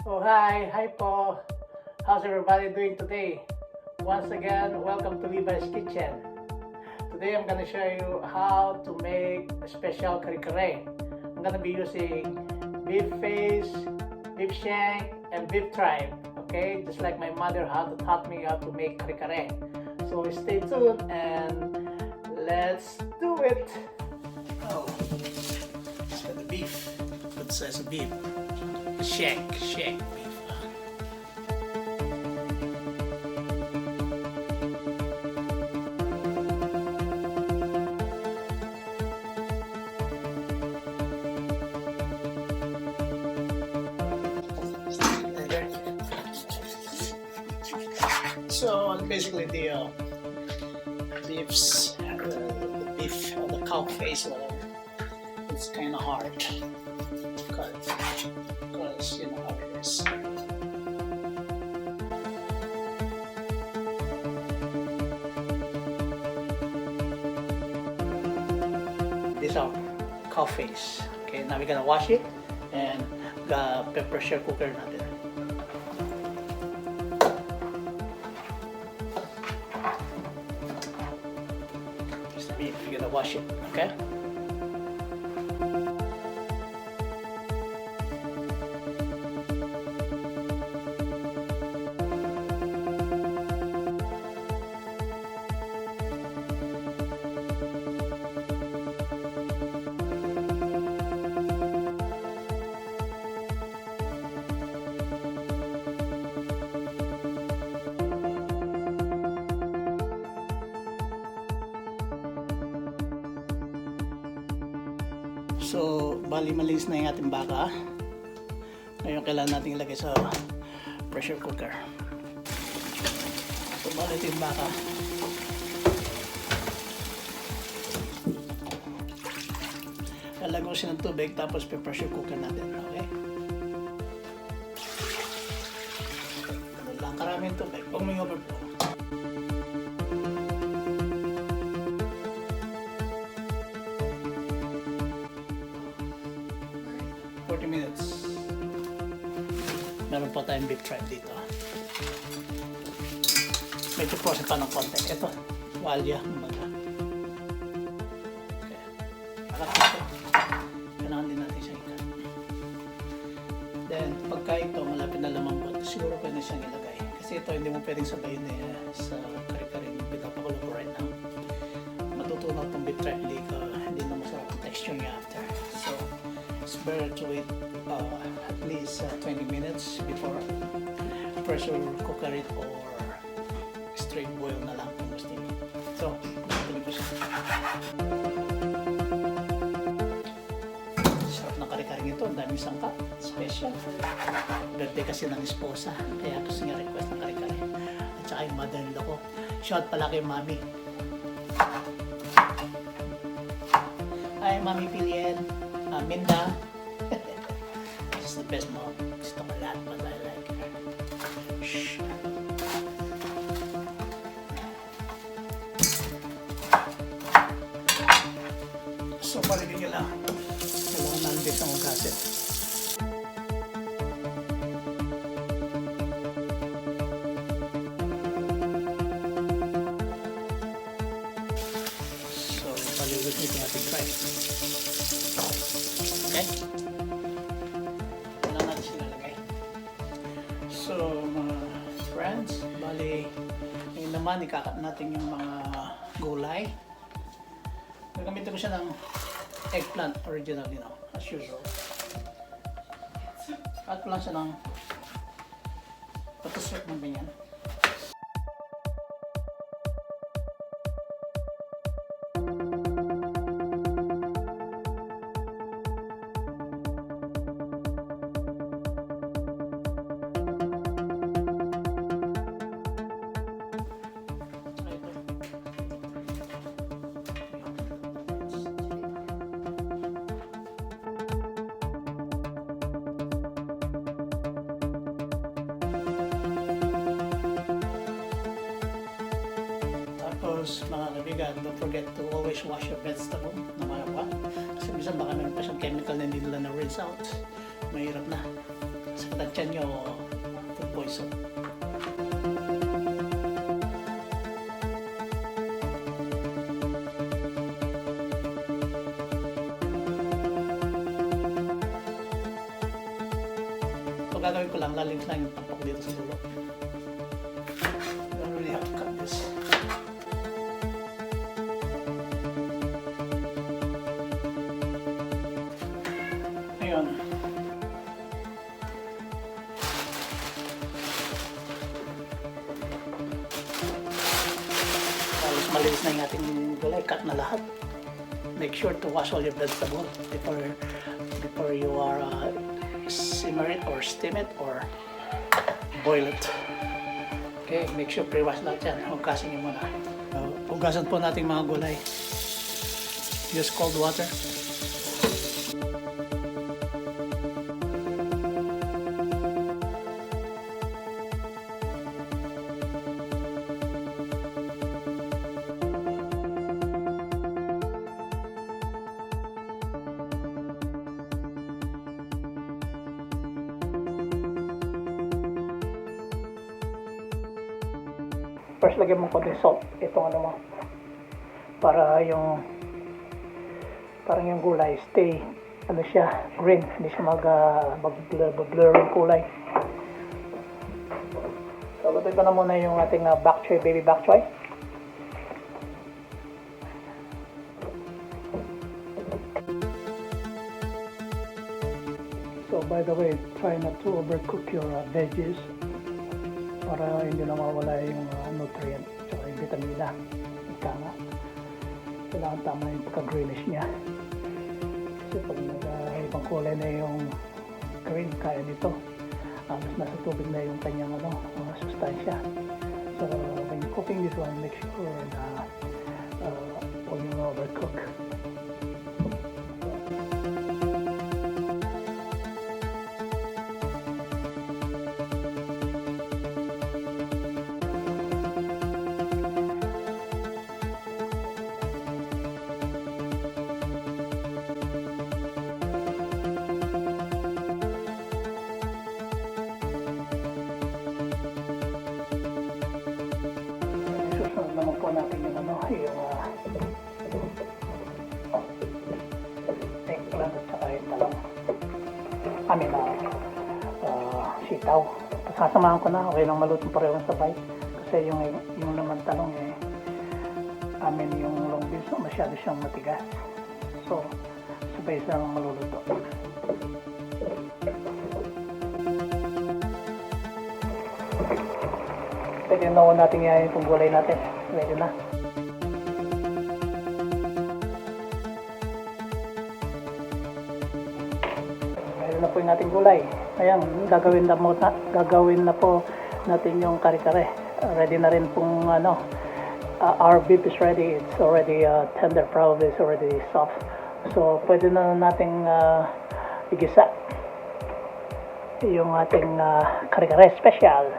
Oh hi po. How's everybody doing today? Once again, welcome to Levis Kitchen. Today I'm gonna show you how to make a special kare kare. I'm gonna be using beef face, beef shank, and beef tripe. Okay, just like my mother taught me how to make kare kare. So stay tuned and let's do it. Oh, so the beef. Good size of beef. Shank beef. So basically the beefs, the beef or the cow face, whatever, it's kind of hard because you know how it is. This is our cow face. Okay, now we're gonna wash it and the pressure cooker natin. You're gonna wash it, okay? So, bali malinis na yung ating baka. Ngayon kailangan natin ilagay sa pressure cooker. So, bali ito yung baka. Lalagyan ko siya ng tubig tapos pressure cooker natin. Okay? Ganun lang karaming tubig. Huwag mo yung overflow. 40 minutes. Meron pa tayong beef tripe dito. Medyo process pa ng konti. Ito, walya. Okay. Harap ito. Kailangan din natin siyang ikat. Then, pagka ito, malapit na lamambot, siguro pwede siyang ilagay. Kasi ito, hindi mo pwedeng sabayin sa kare-kare. Pinapakulo ko right now. Matutunaw itong beef tripe. Hindi na masarap ang texture niya after. So, it's better to wait at least 20 minutes before pressure cooker it or straight boil na lang kung gusto niyo. So, tuloy ko siya. Sarap ng kare-kare ito. Ang daming sangkap. Special. Birthday kasi ng esposa. Kaya gusto niya request ng kare-kare. At saka yung mother-in-law ko. Shout pala kay Mami. Hi, Mami Pilien. Minda. She's the best mom. She's not a lot, but I like her. Shh. So, paligid nyo lang. Kailangan natin dito ang gaset. So, paligid nyo itong ating tripe. Okay? Wala natin sinalagay. So, mga friends, bali, ngayon naman, ikakat natin yung mga gulay. Gagamitin ko siya ng eggplant original, you know, as usual. Cut ko lang siya ng patusok ng ganyan. Tapos mga kaibigan, don't forget to always wash your vegetable no matter what. Kasi minsan baka meron pa siyang chemical na hindi nila na rinse out. Mahirap na. Kasi masakit ang tiyan nyo, food poison. So gagawin ko lang, lalinis lang yung tampok dito sa dulo. I don't really have to cut this. Ayun. Halos malinis na yung ating gulay, cut na lahat. Make sure to wash all your vegetables before you are simmer it or steam it or boil it. Okay, make sure pre-wash lahat yan. Hugasan nyo muna. Hugasan po natin mga gulay. Use cold water. First, lagyan mo konti salt. Itong ano mo. Para yung parang yung gulay stay ano siya, green. Hindi siya mag-blur yung kulay. So, lutuin ko na muna yung ating bok choy, baby bok choy. So, by the way, try not to overcook your veggies para hindi na mawala yung nutrient at yung vitamina. Ika nga. Kailangan tama yung pagka-greenish niya. Kasi pag ibang kulay na yung green, kaya nito. Mas nasa tubig na yung kanyang sustansya. So, when you're cooking this one, make sure na huwag yung overcook. Naman po natin yung eggplant at saka yung talong. Sitaw. Sasamahan ko na, okay lang malutong parehong sabay. Kasi yung naman talong yung long beans, masyado siyang matigas. So, sabay silang maluluto. Pwede na natin yan itong gulay natin. Ready na. Ready na po yung ating gulay. Ayan, gagawin na po natin yung kare kare. Ready na rin pong our beef is ready. It's already tender, probably it's already soft. So, pwede na nating igisa yung ating kare kare special.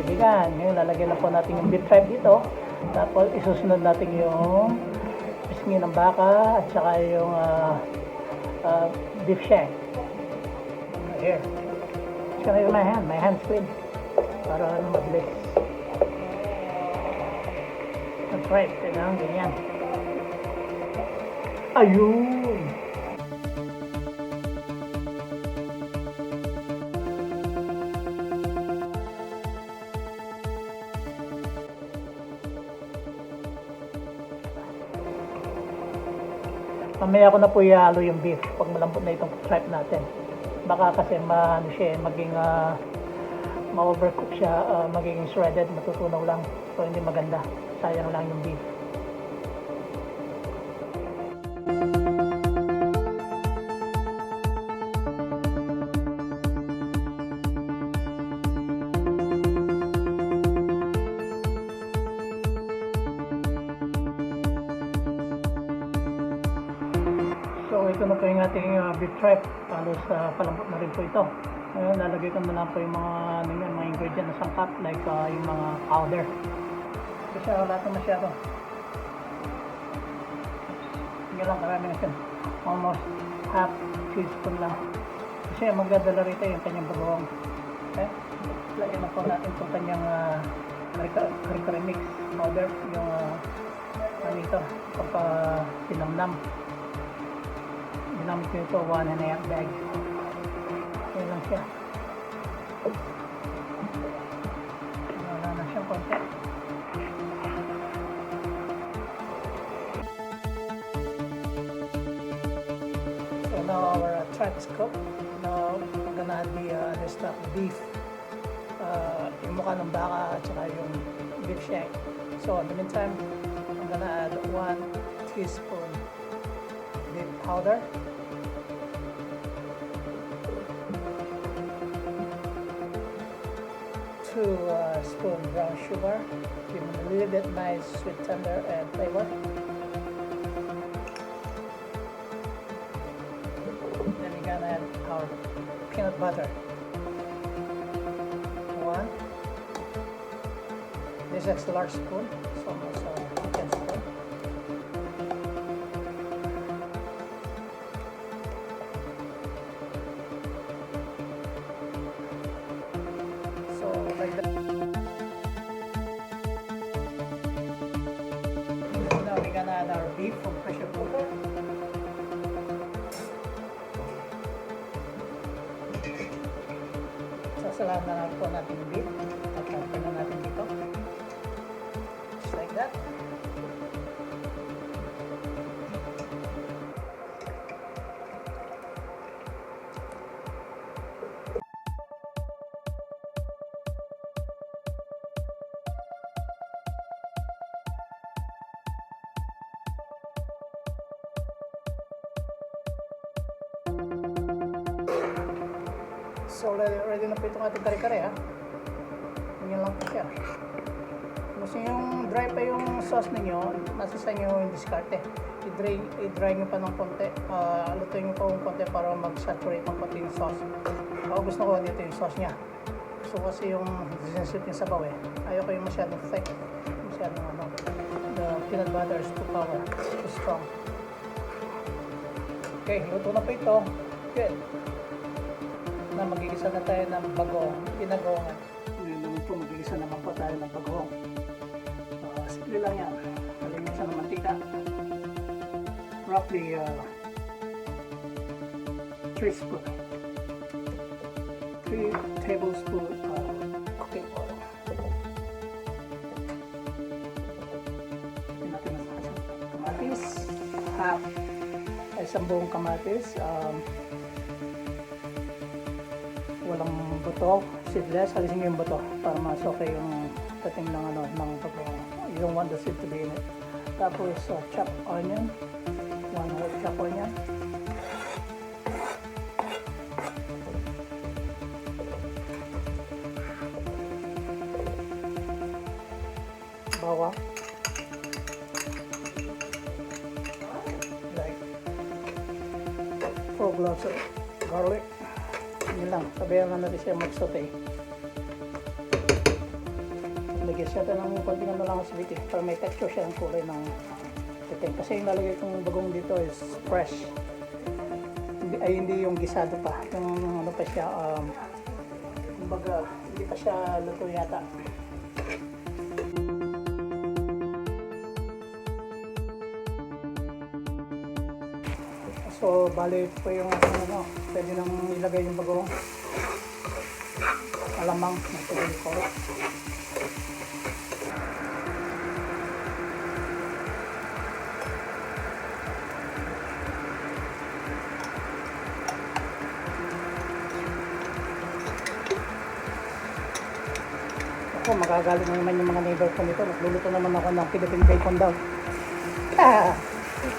Kaibigan, ngayon lalagyan na po natin yung beef tripe dito. Tapos isusunod natin yung pisngi ng baka at saka yung beef shank. Here. It's gonna use my hand's clean. Para mabilis. Ang tripe, kailangan ganyan. Ayun! Mamaya ko na po ihalo yung beef pag malambot na itong tripe natin. Baka kasi maging ma-overcook siya, magiging shredded, matutunaw lang. So hindi maganda. Sayang lang yung beef. So ito na po yung ating beef tripe. Halos palambot na rin po ito. Ngayon lalagay ko na lang po yung mga ingredient na sangkap like yung mga powder. Kasi wala ito masyado. Hindi lang karami na siya. Almost half teaspoon lang. Kasi magdadala rito yung kanyang bagoong. Okay? Lagyan na po natin itong kanyang Kare Kare mix powder. Yung ano ito, pagka-pinamnam. Ginamit ko ito 1.5 bag. Okay lang siya. Wala na siyang konti. So now our tripe is cooked. Now we're gonna add the stuff beef. Yung mukha ng baka at saka yung beef shank. So in the meantime, I'm gonna add 1 teaspoon beef powder. 2 spoon brown sugar, give it a little bit nice sweet tender and flavor. Then we're gonna add our peanut butter. 1. This is a large spoon, so almost 10 spoon. Like that. Now we're gonna add our beef from pressure cooker. Sasalahan na lang po natin yung beef at transfer na natin dito. Just like that. So ready na po itong ating Kare Kare ha. Ganyan lang po siya. Gusto yung dry pa yung sauce ninyo, nasa sa inyo yung diskarte. I-dry nyo pa ng konti. Lutuin nyo pa ng konti para mag-saturate ng konti yung sauce. Ako gusto ko dito yung sauce niya. Gusto ko kasi yung sensitive yung sabaw eh. Ayoko yung masyadong thick. Masyadong the peanut butter is too strong. Okay, luto na po ito. Good. Na magigisa na tayo ng bagong ginagawa. Ngayon naman po magigisa naman po tayo ng bagong. Simple lang yan. Kalinisan ng mantika. Roughly 3 tablespoons cooking oil. Ito natin ang kamatis. Half isang buong kamatis. Walang buto, seedless, alisin nyo yung buto para masoke yung dating ng pagkakas. You don't want the seed to be in it. Tapos chopped onion, 1 whole chopped onion. Bawang. Like 4 cloves of garlic. Yun lang, sabayan lang natin siya mag-saute. Lagyan siya ito ng konting lang ang sweet para may texture siya ng kulay ng titing. Kasi yung lalagay kong bagong dito is fresh. Hindi yung gisado pa. Yung ano pa siya, kumbaga, hindi pa siya luto yata. So, bali po yung pwede nang ilagay yung bagong alamang na tubig ko. Ako, magagalit na naman yung mga neighbor ko nito. Nagluluto naman ako ng Philippine bacon daw.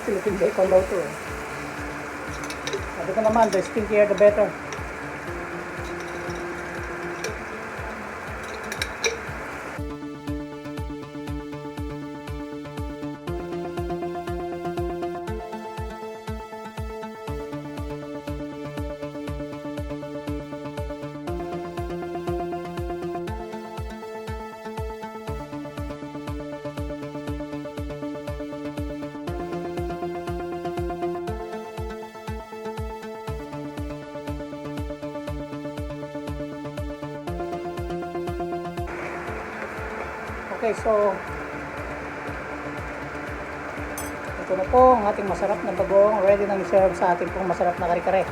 Philippine bacon daw to eh. Sabi ko naman, the stinkier the better. Okay, so ito na po ang ating masarap na bagong ready nang i-serve sa ating pong masarap na kare-kare.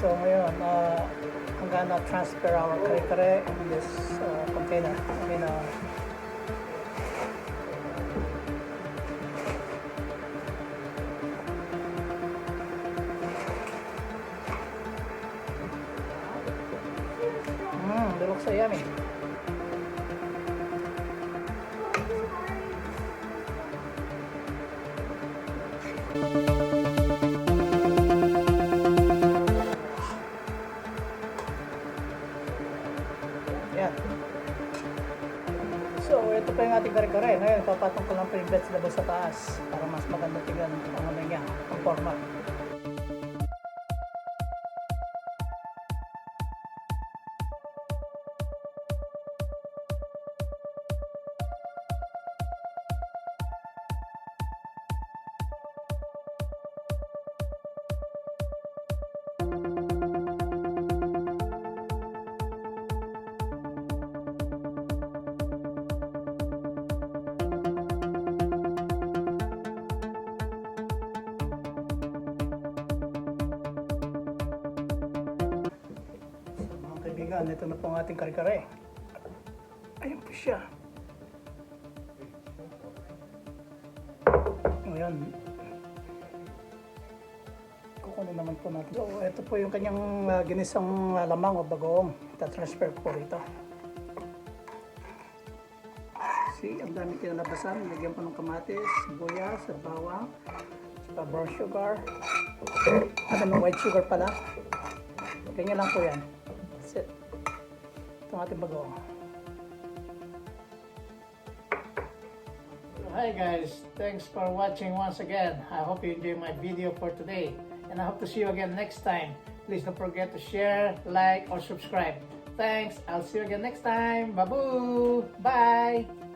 So ngayon, I'm gonna transfer our kare-kare in this container. I mean, they look so yummy. Yan. So, ito pa yung ating kare-kare. Ngayon, papatong ko lang pa yung vegetables sa taas para mas maganda tignan ang ano niya, ang forma. Kaibigan, ito na po ang ating kare-kare. Ayun po siya. Ayan. Kukunin naman po natin. So, ito po yung kanyang ginisang lamang o bagoong. Ita-transfer po rito. See, ang dami kinalabasan. Lagyan po ng kamatis, sibuyas, bawang, brown sugar. White sugar pala. Ganyan lang po yan. That's it. Itong ating bagoong. Hi guys, thanks for watching once again. I hope you enjoyed my video for today, and I hope to see you again next time. Please don't forget to share, like, or subscribe. Thanks, I'll see you again next time. Babu! Bye!